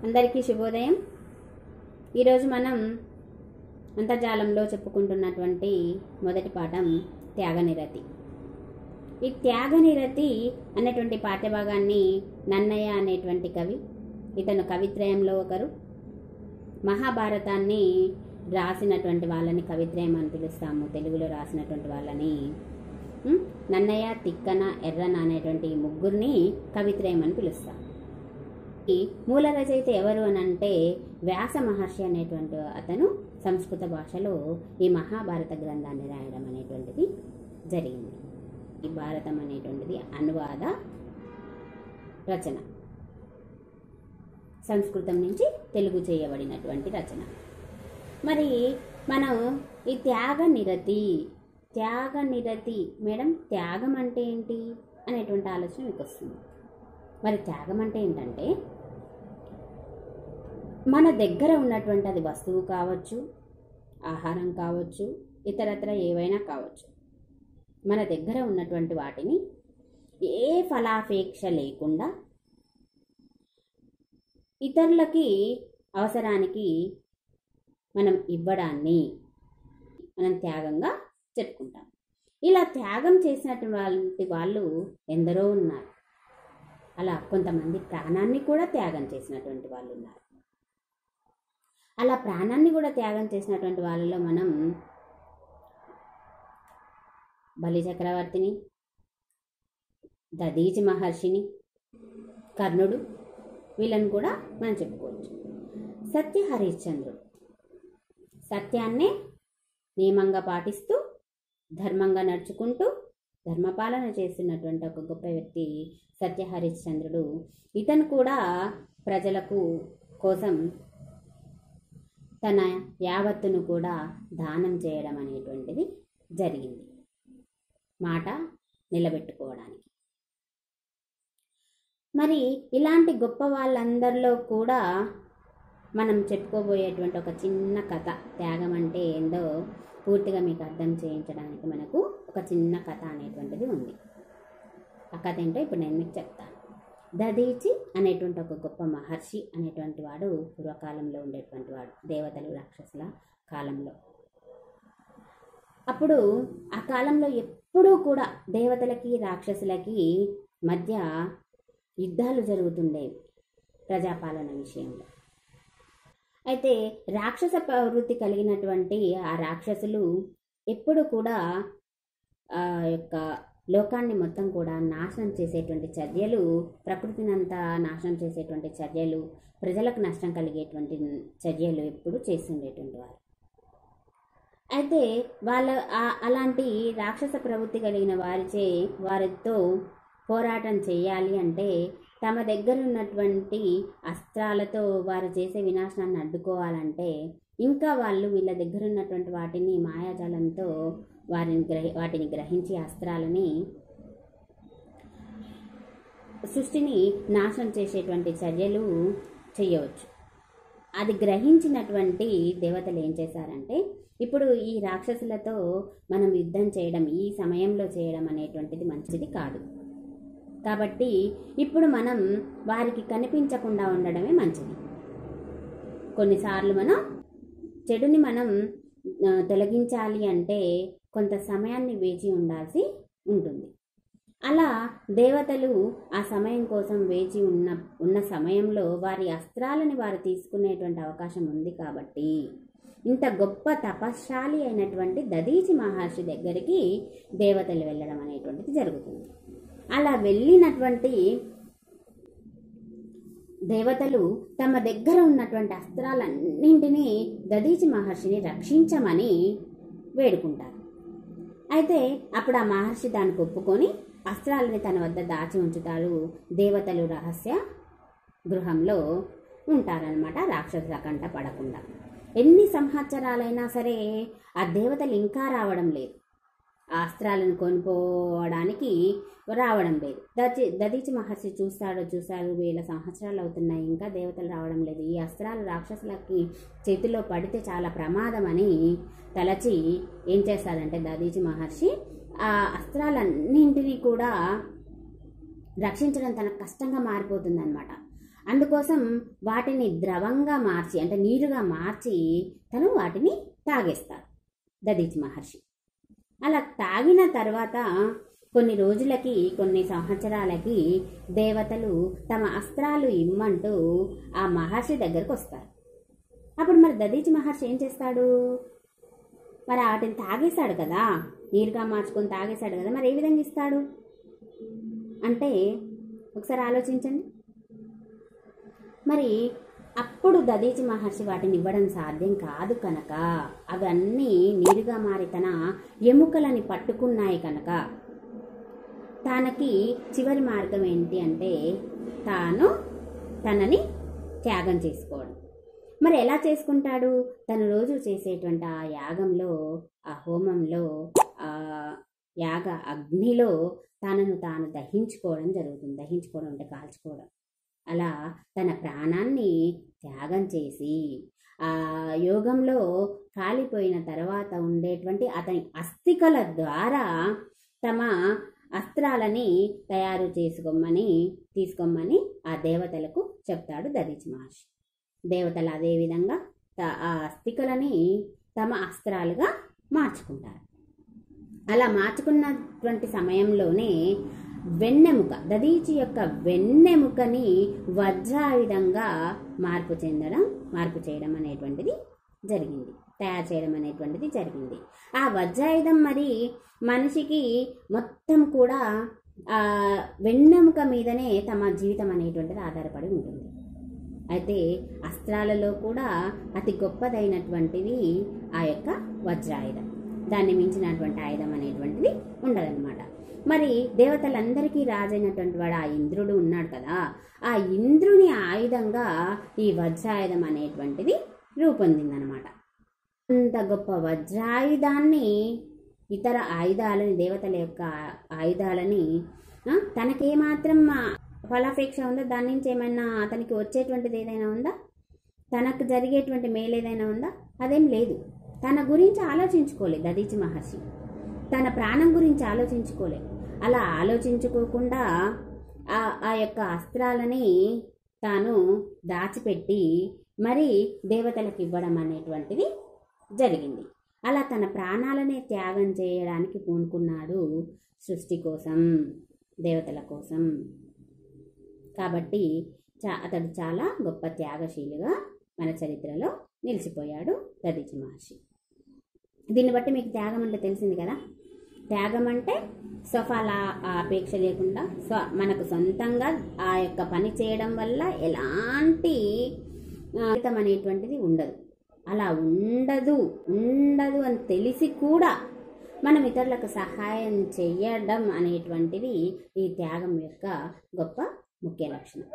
అందరికీ శుభోదయం. ఈరోజు మనం అంతర్జాలంలో చెప్పుకుంటున్నటువంటి మొదటి పాఠం త్యాగనిరతి. ఈ త్యాగనిరతి అనేటువంటి పాఠ్యభాగాన్ని నన్నయ్య అనేటువంటి కవి, ఇతను కవిత్రయంలో ఒకరు. మహాభారతాన్ని రాసినటువంటి వాళ్ళని కవిత్రయం అని పిలుస్తాము, తెలుగులో రాసినటువంటి వాళ్ళని. నన్నయ్య, తిక్కన, ఎర్రన అనేటువంటి ముగ్గురిని కవిత్రయం అని పిలుస్తాం. ఈ మూల రచయిత ఎవరు అని అంటే వ్యాస మహర్షి అనేటువంటి అతను సంస్కృత భాషలో ఈ మహాభారత గ్రంథాన్ని రాయడం అనేటువంటిది జరిగింది. ఈ భారతం అనేటువంటిది అనువాద రచన, సంస్కృతం నుంచి తెలుగు చేయబడినటువంటి రచన. మరి మనం ఈ త్యాగనిరతి మేడం, త్యాగం అంటే ఏంటి అనేటువంటి ఆలోచన మీకు వస్తుంది. మరి త్యాగం అంటే ఏంటంటే, మన దగ్గర ఉన్నటువంటి అది వస్తువు కావచ్చు, ఆహారం కావచ్చు, ఇతరత్ర ఏవైనా కావచ్చు, మన దగ్గర ఉన్నటువంటి వాటిని ఏ ఫలాపేక్ష లేకుండా ఇతరులకి అవసరానికి మనం ఇవ్వడాన్ని మనం త్యాగంగా చెప్పుకుంటాం. ఇలా త్యాగం చేసినటువంటి వాళ్ళు ఎందరో ఉన్నారు. అలా కొంతమంది ప్రాణాన్ని కూడా త్యాగం చేసినటువంటి వాళ్ళు ఉన్నారు. అలా ప్రాణాన్ని కూడా త్యాగం చేసినటువంటి వాళ్ళలో మనం బలి చక్రవర్తిని, దధీచి మహర్షిని, కర్ణుడు, వీళ్ళని కూడా మనం చెప్పుకోవచ్చు. సత్య హరిశ్చంద్రుడు సత్యాన్నే నియమంగా పాటిస్తూ ధర్మంగా నడుచుకుంటూ ధర్మపాలన చేస్తున్నటువంటి ఒక గొప్ప వ్యక్తి సత్య హరిశ్చంద్రుడు. ఇతను కూడా ప్రజలకు కోసం తన యావత్తును కూడా దానం చేయడం అనేటువంటిది జరిగింది, మాట నిలబెట్టుకోవడానికి. మరి ఇలాంటి గొప్ప వాళ్ళందరిలో కూడా మనం చెప్పుకోబోయేటువంటి ఒక చిన్న కథ, త్యాగం అంటే ఏందో పూర్తిగా మీకు అర్థం చేయించడానికి మనకు ఒక చిన్న కథ అనేటువంటిది ఉంది. ఆ కథ ఏంటో ఇప్పుడు నేను మీకు చెప్తాను. దధీచి అనేటువంటి ఒక గొప్ప మహర్షి అనేటువంటి వాడు పూర్వకాలంలో ఉండేటువంటి వాడు, దేవతలు రాక్షసుల కాలంలో. అప్పుడు ఆ కాలంలో ఎప్పుడూ కూడా దేవతలకి రాక్షసులకి మధ్య యుద్ధాలు జరుగుతుండేవి ప్రజాపాలన విషయంలో. అయితే రాక్షస ప్రవృత్తి కలిగినటువంటి ఆ రాక్షసులు ఎప్పుడు కూడా ఆ యొక్క లోకాన్ని మొత్తం కూడా నాశనం చేసేటువంటి చర్యలు, ప్రకృతిని అంతా నాశనం చేసేటువంటి చర్యలు, ప్రజలకు నష్టం కలిగేటువంటి చర్యలు ఎప్పుడు చేస్తుండేటువంటి వారు. అయితే అలాంటి రాక్షస ప్రవృత్తి కలిగిన వారితో పోరాటం చేయాలి అంటే తమ దగ్గర ఉన్నటువంటి అస్త్రాలతో వారు చేసే వినాశనాన్ని అడ్డుకోవాలంటే ఇంకా వీళ్ళ దగ్గర ఉన్నటువంటి వాటిని మాయాజాలంతో వాటిని గ్రహించి అస్త్రాలని సృష్టిని నాశనం చేసేటువంటి చర్యలు చేయవచ్చు. అది గ్రహించినటువంటి దేవతలు ఏం చేశారంటే, ఇప్పుడు ఈ రాక్షసులతో మనం యుద్ధం చేయడం, ఈ సమయంలో చేయడం అనేటువంటిది మంచిది కాదు. కాబట్టి ఇప్పుడు మనం వారికి కనిపించకుండా ఉండడమే మంచిది. కొన్నిసార్లు చెడుని మనం తొలగించాలి అంటే కొంత సమయాన్ని వేచి ఉండాల్సి ఉంటుంది. అలా దేవతలు ఆ సమయం కోసం వేచి ఉన్న సమయంలో వారి అస్త్రాలని వారు తీసుకునేటువంటి అవకాశం ఉంది. కాబట్టి ఇంత గొప్ప తపశ్శాలి అయినటువంటి దధీచి మహర్షి దగ్గరికి దేవతలు వెళ్ళడం అనేటువంటిది జరుగుతుంది. అలా వెళ్ళినటువంటి దేవతలు తమ దగ్గర ఉన్నటువంటి అస్త్రాలన్నింటినీ దధీచి మహర్షిని రక్షించమని వేడుకుంటారు. అయితే అప్పుడు ఆ మహర్షి దానికి ఒప్పుకొని అస్త్రాలని తన వద్ద దాచి ఉంచుతారు. దేవతలు రహస్య గృహంలో ఉంటారనమాట, రాక్షసుల కంట పడకుండా. ఎన్ని సంవత్సరాలైనా సరే ఆ దేవతలు ఇంకా రావడం లేదు, ఆ అస్త్రాలను కొనుక్కోవడానికి రావడం లేదు. దధీచి మహర్షి చూశారు, 1000 సంవత్సరాలు అవుతున్నాయి, ఇంకా దేవతలు రావడం లేదు. ఈ అస్త్రాలు రాక్షసులకి చేతిలో పడితే చాలా ప్రమాదం అని తలచి ఏం చేస్తారంటే దధీచి మహర్షి ఆ అస్త్రాలన్నింటినీ కూడా రక్షించడం తనకు కష్టంగా మారిపోతుంది అనమాట. అందుకోసం వాటిని ద్రవంగా మార్చి అంటే నీరుగా మార్చి తను వాటిని తాగేస్తారు దధీచి మహర్షి. అలా తాగిన తర్వాత కొన్ని రోజులకి కొన్ని సంవత్సరాలకి దేవతలు తమ అస్త్రాలు ఇమ్మంటూ ఆ మహర్షి దగ్గరకు వస్తారు. అప్పుడు మరి దధీచి మహర్షి ఏం చేస్తాడు? మరి వాటిని తాగేశాడు కదా, నీరుగా మార్చుకొని తాగేశాడు కదా, మరి ఏ విధంగా ఇస్తాడు అంటే ఒకసారి ఆలోచించండి. మరి అప్పుడు దధీచి మహర్షి వాటిని ఇవ్వడం సాధ్యం కాదు కనుక, అవన్నీ నీరుగా మారి తన ఎముకలని పట్టుకున్నాయి కనుక తనకి చివరి మార్గం ఏంటి అంటే తాను తనని త్యాగం చేసుకోవడం. మరి ఎలా చేసుకుంటాడు? తను రోజు చేసేటువంటి ఆ యాగంలో, ఆ హోమంలో, ఆ యాగ అగ్నిలో తనను తాను దహించుకోవడం జరుగుతుంది. దహించుకోవడం అంటే కాల్చుకోవడం. అలా తన ప్రాణాన్ని త్యాగం చేసి ఆ యోగంలో కాలిపోయిన తర్వాత ఉండేటువంటి అతని అస్థికల ద్వారా తమ అస్త్రాలని తయారు తీసుకోమని ఆ దేవతలకు చెప్తాడు దధీచి మహర్షి. దేవతలు అదేవిధంగా ఆ అస్థికలని తమ అస్త్రాలుగా మార్చుకుంటారు. అలా మార్చుకున్నటువంటి సమయంలోనే దధీచి యొక్క వెన్నెముకని వజ్రాయుధంగా మార్పు చేయడం అనేటువంటిది జరిగింది, తయారు చేయడం అనేటువంటిది జరిగింది. ఆ వజ్రాయుధం మరి మనిషికి మొత్తం కూడా ఆ వెన్నెముక మీదనే తమ జీవితం అనేటువంటిది ఆధారపడి ఉంటుంది. అయితే అస్త్రాలలో కూడా అతి గొప్పదైనటువంటిది ఆ యొక్క వజ్రాయుధం. దాన్ని మించినటువంటి ఆయుధం అనేటువంటిది ఉండదన్నమాట. మరి దేవతలందరికీ రాజైనటువంటి వాడు ఆ ఇంద్రుడు ఉన్నాడు కదా, ఆ ఇంద్రుని ఆయుధంగా ఈ వజ్రాయుధం అనేటువంటిది రూపొందిందనమాట. అంత గొప్ప వజ్రాయుధాన్ని, ఇతర ఆయుధాలని, దేవతల యొక్క ఆయుధాలని తనకేమాత్రం ఫలాపేక్ష ఉందా? దాని నుంచి ఏమైనా అతనికి వచ్చేటువంటిది ఏదైనా ఉందా? తనకు జరిగేటువంటి మేలేదైనా ఉందా? అదేం లేదు. తన గురించి ఆలోచించుకోలేదు దధీచి మహర్షి, తన ప్రాణం గురించి ఆలోచించుకోలే. అలా ఆలోచించుకోకుండా ఆ యొక్క అస్త్రాలని తాను దాచిపెట్టి మరి దేవతలకు ఇవ్వడం అనేటువంటిది జరిగింది. అలా తన ప్రాణాలనే త్యాగం చేయడానికి పూనుకున్నాడు సృష్టి కోసం, దేవతల కోసం. కాబట్టి అతడు చాలా గొప్ప త్యాగశీలిగా మన చరిత్రలో నిలిచిపోయాడు దధీచి మహర్షి. దీన్ని బట్టి మీకు త్యాగం అంటే తెలిసింది కదా. త్యాగం అంటే స్వఫల అపేక్ష లేకుండా మనకు సొంతంగా ఆ యొక్క పని చేయడం వల్ల ఎలాంటి ఫలితం అనేటువంటిది ఉండదు. అలా ఉండదు అని తెలిసి కూడా మనం ఇతరులకు సహాయం చేయడం అనేటువంటిది ఈ త్యాగం యొక్క గొప్ప ముఖ్య లక్షణం.